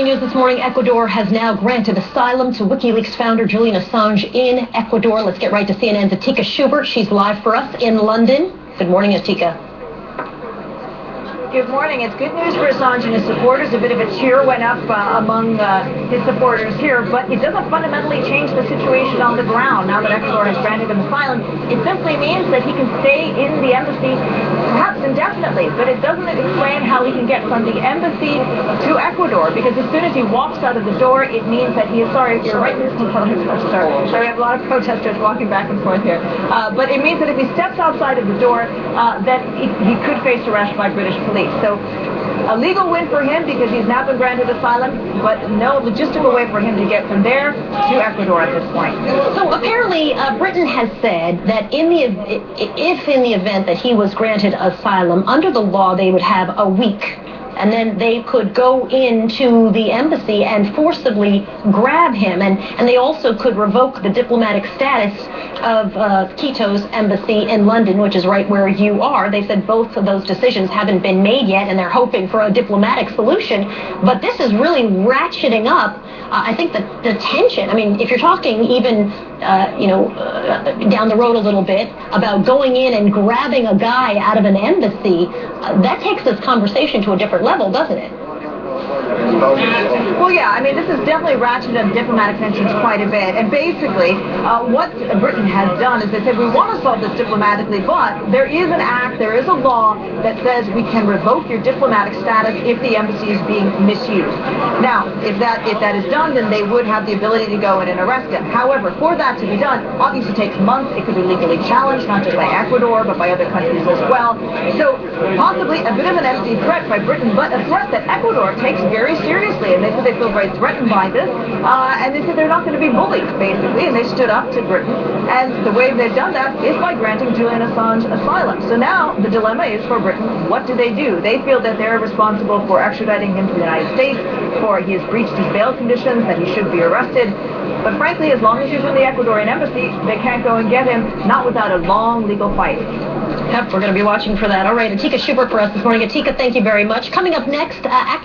breaking news this morning. Ecuador has now granted asylum to WikiLeaks founder Julian Assange in Ecuador. Let's get right to CNN's Atika Schubert. She's live for us in London. Good morning, Atika. Good morning. It's good news for Assange and his supporters. A bit of a cheer went up among his supporters here, but it doesn't fundamentally change the situation on the ground. Now that Ecuador has granted him asylum, it simply means that he can stay in the embassy perhaps indefinitely, but it doesn't explain how he can get from the embassy to Ecuador, because as soon as he walks out of the door, it means that he is, sorry, you're right, sorry, we have a lot of protesters walking back and forth here, but it means that if he steps outside of the door, that he could face arrest by British police. So a legal win for him because he's now been granted asylum, but no logistical way for him to get from there to Ecuador at this point. So apparently Britain has said that if in the event that he was granted asylum, under the law they would have a week, and then they could go into the embassy and forcibly grab him, and they also could revoke the diplomatic status of Quito's embassy in London, which is right where you are. They said both of those decisions haven't been made yet, and they're hoping for a diplomatic solution. But this is really ratcheting up, I think, the tension. I mean, if you're talking even, down the road a little bit about going in and grabbing a guy out of an embassy, that takes this conversation to a different level, doesn't it? Well, yeah, I mean, this has definitely ratcheted up diplomatic tensions quite a bit. And basically, what Britain has done is they said, we want to solve this diplomatically, but there is an act, there is a law that says we can revoke your diplomatic status if the embassy is being misused. Now, if that is done, then they would have the ability to go in and arrest him. However, for that to be done, obviously takes months. It could be legally challenged, not just by Ecuador, but by other countries as well. So possibly a bit of an empty threat by Britain, but a threat that Ecuador takes very seriously, and they said they feel very threatened by this, and they said they're not going to be bullied, basically, and they stood up to Britain, and the way they've done that is by granting Julian Assange asylum. So now the dilemma is for Britain, what do? They feel that they're responsible for extraditing him to the United States, for he has breached his bail conditions, that he should be arrested, but frankly, as long as he's in the Ecuadorian embassy, they can't go and get him, not without a long legal fight. Yep, we're going to be watching for that. All right, Atika Schubert for us this morning. Atika, thank you very much. Coming up next, actor